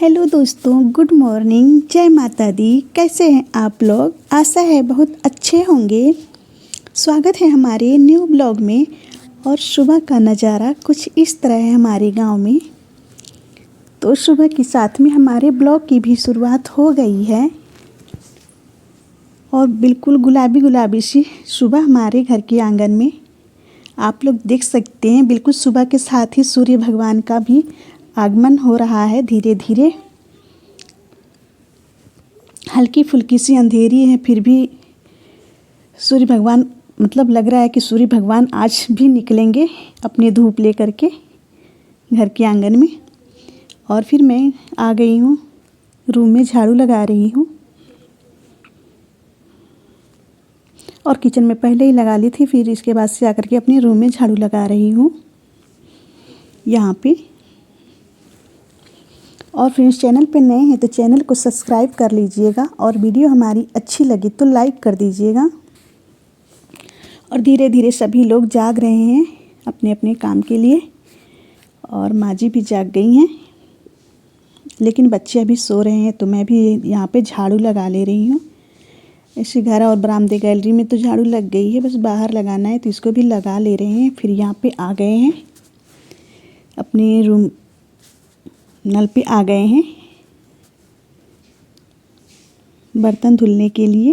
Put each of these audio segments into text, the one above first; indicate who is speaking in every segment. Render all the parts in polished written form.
Speaker 1: Hello दोस्तों, good morning, जय माता दी। कैसे हैं आप लोग? आशा है बहुत अच्छे होंगे। स्वागत है हमारे न्यू ब्लॉग में। और सुबह का नज़ारा कुछ इस तरह है हमारे गांव में। तो सुबह के साथ में हमारे ब्लॉग की भी शुरुआत हो गई है और बिल्कुल गुलाबी गुलाबी सी सुबह हमारे घर के आंगन में आप लोग देख सकते हैं। बिल्कुल सुबह के साथ ही सूर्य भगवान का भी आगमन हो रहा है। धीरे धीरे हल्की फुल्की सी अंधेरी है, फिर भी सूर्य भगवान लग रहा है कि सूर्य भगवान आज भी निकलेंगे अपनी धूप लेकर के घर के आंगन में। और फिर मैं आ गई हूँ रूम में, झाड़ू लगा रही हूँ और किचन में पहले ही लगा ली थी, फिर इसके बाद से आकर के अपने रूम में झाड़ू लगा रही हूँ यहाँ पे। और फ्रेंड्स, चैनल पे नए हैं तो चैनल को सब्सक्राइब कर लीजिएगा और वीडियो हमारी अच्छी लगी तो लाइक कर दीजिएगा। और धीरे धीरे सभी लोग जाग रहे हैं अपने अपने काम के लिए और माँ जी भी जाग गई हैं, लेकिन बच्चे अभी सो रहे हैं। तो मैं भी यहाँ पे झाड़ू लगा ले रही हूँ। ऐसे घर और बरामदे गैलरी में तो झाड़ू लग गई है, बस बाहर लगाना है तो इसको भी लगा ले रहे हैं। फिर यहाँ पे आ गए हैं, अपने रूम नल पे आ गए हैं बर्तन धुलने के लिए।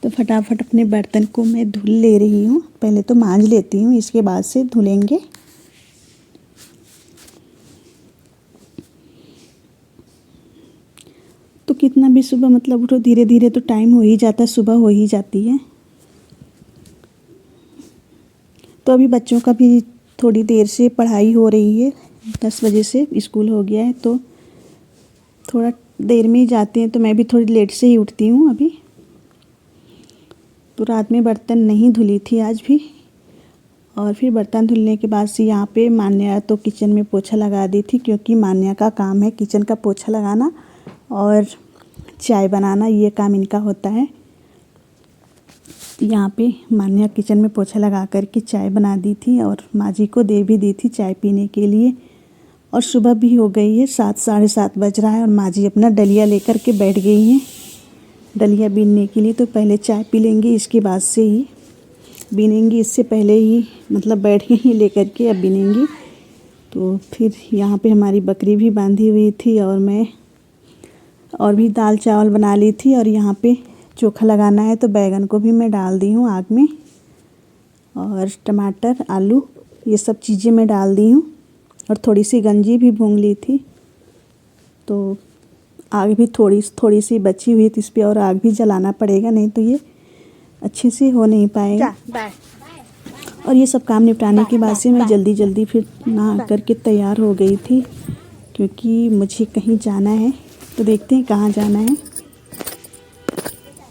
Speaker 1: तो फटाफट अपने बर्तन को मैं धुल ले रही हूँ। पहले तो मांज लेती हूँ, इसके बाद से धुलेंगे। तो कितना भी सुबह उठो, धीरे धीरे तो टाइम हो ही जाता है, सुबह हो ही जाती है। तो अभी बच्चों का भी थोड़ी देर से पढ़ाई हो रही है, 10 बजे से स्कूल हो गया है, तो थोड़ा देर में ही जाते हैं। तो मैं भी थोड़ी लेट से ही उठती हूँ अभी। तो रात में बर्तन नहीं धुली थी आज भी। और फिर बर्तन धुलने के बाद से यहाँ पे मान्या तो किचन में पोछा लगा दी थी, क्योंकि मान्या का काम है किचन का पोछा लगाना और चाय बनाना, ये काम इनका होता है। यहाँ पे मान्या किचन में पोछा लगा कर के चाय बना दी थी और माँ जी को दे भी दी थी चाय पीने के लिए। और सुबह भी हो गई है, 7 साढ़े 7 बज रहा है और माँ जी अपना डलिया लेकर के बैठ गई हैं डलिया बीनने के लिए। तो पहले चाय पी लेंगी, इसके बाद से ही बीनेंगी। इससे पहले ही बैठ गई लेकर के अब बीनेंगी। तो फिर यहाँ पे हमारी बकरी भी बांधी हुई थी और मैं और भी दाल चावल बना ली थी। और यहाँ पे चोखा लगाना है तो बैगन को भी मैं डाल दी हूँ आग में, और टमाटर आलू ये सब चीज़ें मैं डाल दी हूँ। और थोड़ी सी गंजी भी भून ली थी। तो आग भी थोड़ी सी बची हुई थी, इस पर और आग भी जलाना पड़ेगा, नहीं तो ये अच्छे से हो नहीं पाएगा। और ये सब काम निपटाने के बाद से मैं जल्दी जल्दी फिर नहा करके तैयार हो गई थी, क्योंकि मुझे कहीं जाना है। तो देखते हैं कहाँ जाना है,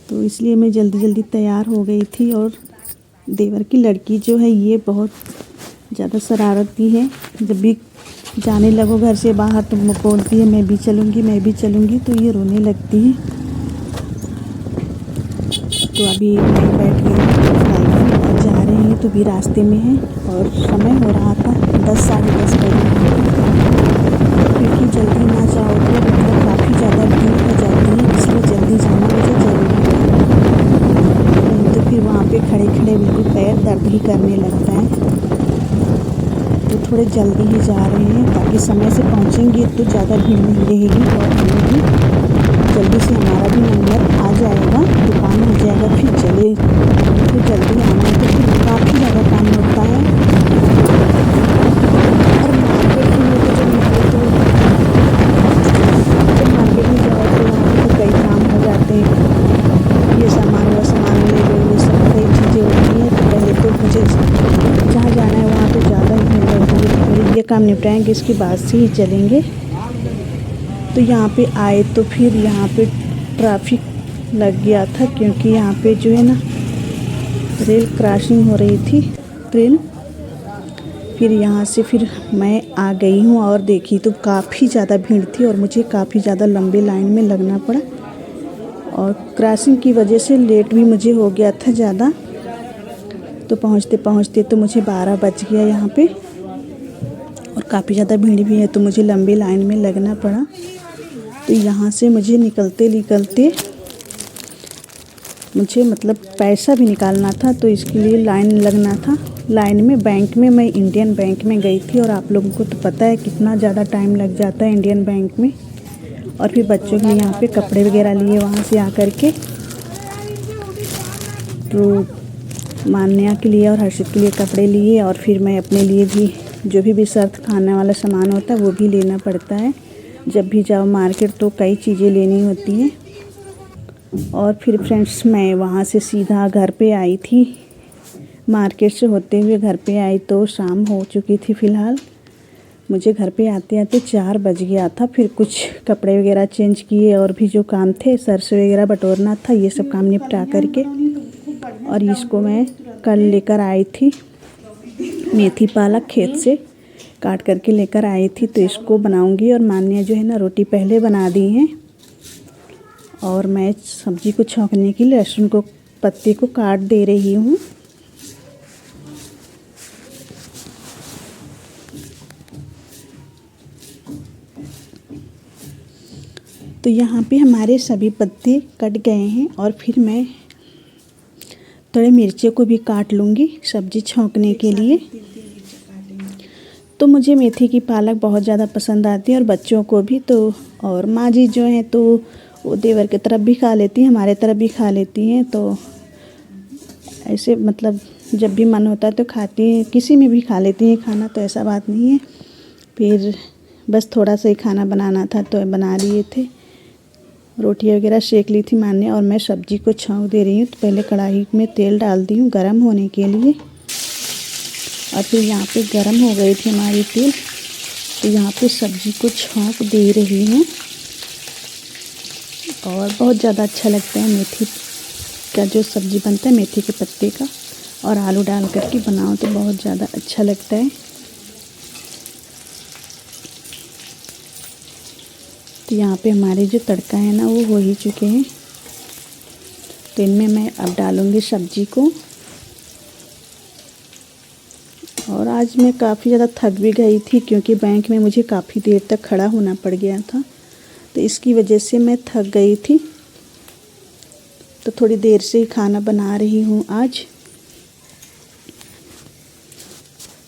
Speaker 1: तो इसलिए मैं जल्दी जल्दी तैयार हो गई थी। और देवर की लड़की जो है ये बहुत ज़्यादा शरारती है। जब भी जाने लगो घर से बाहर तो बोलती है मैं भी चलूँगी मैं भी चलूँगी, तो ये रोने लगती है। तो अभी मैं बैठ गई और जा रहे हैं, तो भी रास्ते में है और समय हो रहा था 10 साढ़े 10 बजे, क्योंकि जल्दी ना जाओ तो काफ़ी ज़्यादा भीड़ हो जाती है, इसलिए जल्दी जाना मुझे ज़रूरी है। तो फिर वहाँ पे खड़े खड़े बिल्कुल पैर दर्द ही करने लगता है। तो थोड़े जल्दी ही जा रहे हैं ताकि समय से पहुँचेंगे तो ज़्यादा भीड़ नहीं रहेगी और हमें भी जल्दी से हमारा भी नंबर आ जाएगा, दुकान हो जाएगा। फिर चले तो जल्दी आना है, तो फिर काफ़ी ज़्यादा काम होता है। और मार्केट में तो जब मार्केट में जाओ तो वहाँ पर कई काम हो जाते हैं, ये सामान वो सामान ले लो, ये सब कई चीज़ें होती हैं। तो पहले तो मुझे जहाँ जाना है वहाँ पे ज़्यादा ही भीड़ लगती है। पहले ये काम निपटाएंगे, इसके बाद से ही चलेंगे। तो यहाँ पे आए तो फिर यहाँ पे ट्रैफिक लग गया था, क्योंकि यहाँ पे जो है ना रेल क्रॉसिंग हो रही थी ट्रेन। फिर यहाँ से फिर मैं आ गई हूँ और देखी तो काफ़ी ज़्यादा भीड़ थी और मुझे काफ़ी ज़्यादा लंबे लाइन में लगना पड़ा। और क्रॉसिंग की वजह से लेट भी मुझे हो गया था ज़्यादा। तो पहुँचते पहुँचते तो मुझे 12 बज गया यहाँ पे। और काफ़ी ज़्यादा भीड़ भी है तो मुझे लंबी लाइन में लगना पड़ा। तो यहाँ से मुझे निकलते निकलते मुझे मतलब पैसा भी निकालना था, तो इसके लिए लाइन लगना था। लाइन में बैंक में मैं इंडियन बैंक में गई थी, और आप लोगों को तो पता है कितना ज़्यादा टाइम लग जाता है इंडियन बैंक में। और फिर बच्चों के लिए यहाँ पे कपड़े वगैरह लिए वहाँ से आकर के, तो मान्या के लिए और हर्षित के लिए कपड़े लिए, और फिर मैं अपने लिए भी जो भी सर्द खाने वाला सामान होता है वो भी लेना पड़ता है। जब भी जाओ मार्केट तो कई चीज़ें लेनी होती हैं। और फिर फ्रेंड्स मैं वहाँ से सीधा घर पे आई थी। मार्केट से होते हुए घर पे आई तो शाम हो चुकी थी। फ़िलहाल मुझे घर पे आते आते 4 बज गया था। फिर कुछ कपड़े वगैरह चेंज किए, और भी जो काम थे सरसों वगैरह बटोरना था, ये सब काम निपटा करके, और इसको मैं कल लेकर आई थी मेथी पालक खेत से काट करके लेकर आई थी। तो इसको बनाऊंगी। और मान्या जो है ना रोटी पहले बना दी हैं, और मैं सब्ज़ी को छौंकने के लिए लहसुन को पत्ते को काट दे रही हूँ। तो यहाँ पे हमारे सभी पत्ते कट गए हैं, और फिर मैं थोड़े मिर्चे को भी काट लूँगी सब्ज़ी छौंकने के लिए। तो मुझे मेथी की पालक बहुत ज़्यादा पसंद आती है, और बच्चों को भी। तो और माँ जी जो हैं तो वो देवर की तरफ भी खा लेती हैं, हमारे तरफ भी खा लेती हैं। तो ऐसे मतलब जब भी मन होता है तो खाती हैं, किसी में भी खा लेती हैं खाना, तो ऐसा बात नहीं है। फिर बस थोड़ा सा ही खाना बनाना था तो बना लिए थे। रोटी वगैरह सेक ली थी मान्य, और मैं सब्ज़ी को छौंक दे रही हूँ। तो पहले कढ़ाई में तेल डाल दी हूँ गर्म होने के लिए, और फिर यहाँ पे गर्म हो गई थी हमारी तेल। तो यहाँ पे सब्ज़ी को छौंक दे रही हूँ, और बहुत ज़्यादा अच्छा लगता है मेथी का जो सब्ज़ी बनता है मेथी के पत्ते का, और आलू डाल करके बनाओ तो बहुत ज़्यादा अच्छा लगता है। तो यहाँ पे हमारे जो तड़का है ना वो हो ही चुके हैं। तो इनमें मैं अब डालूँगी सब्ज़ी को। और आज मैं काफ़ी ज़्यादा थक भी गई थी, क्योंकि बैंक में मुझे काफ़ी देर तक खड़ा होना पड़ गया था, तो इसकी वजह से मैं थक गई थी। तो थोड़ी देर से ही खाना बना रही हूँ आज।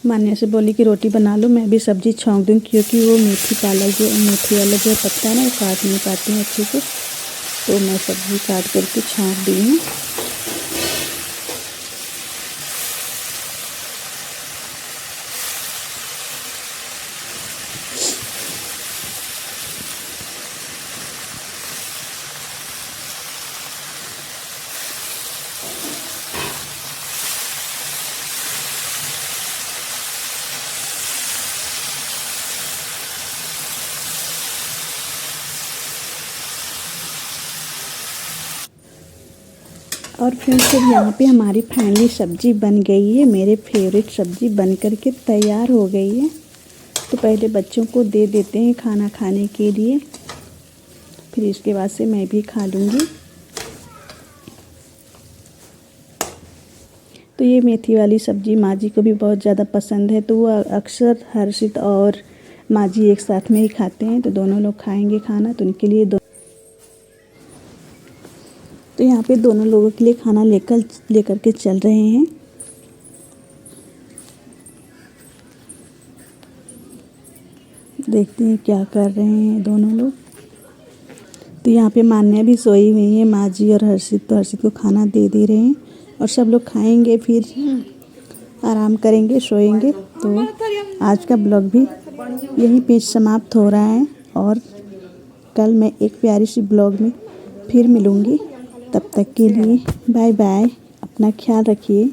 Speaker 1: मान्या से बोली कि रोटी बना लो, मैं भी सब्ज़ी छौंक दूँ, क्योंकि वो मेथी पालक जो मेथी वाला जो पत्ता है ना वो काट नहीं पाती हूँ अच्छे से। तो मैं सब्ज़ी काट करके छौंक दी हूँ। और फिर यहाँ पे हमारी फाइनली सब्ज़ी बन गई है। मेरे फेवरेट सब्ज़ी बन कर के तैयार हो गई है। तो पहले बच्चों को दे देते हैं खाना खाने के लिए, फिर इसके बाद से मैं भी खा लूँगी। तो ये मेथी वाली सब्ज़ी माँ जी को भी बहुत ज़्यादा पसंद है, तो वो अक्सर हर्षित और माँ जी एक साथ में ही खाते हैं। तो दोनों लोग खाएंगे खाना, तो उनके लिए तो यहाँ पे दोनों लोगों के लिए खाना लेकर के चल रहे हैं। देखते हैं क्या कर रहे हैं दोनों लोग। तो यहाँ पे मान्या भी सोई हुई है, माँ जी और हर्षित। तो हर्षित को खाना दे रहे हैं, और सब लोग खाएंगे, फिर आराम करेंगे, सोएंगे। तो आज का ब्लॉग भी यहीं पे समाप्त हो रहा है, और कल मैं एक प्यारी सी ब्लॉग में फिर मिलूँगी। तब तक के लिए बाय बाय, अपना ख्याल रखिए।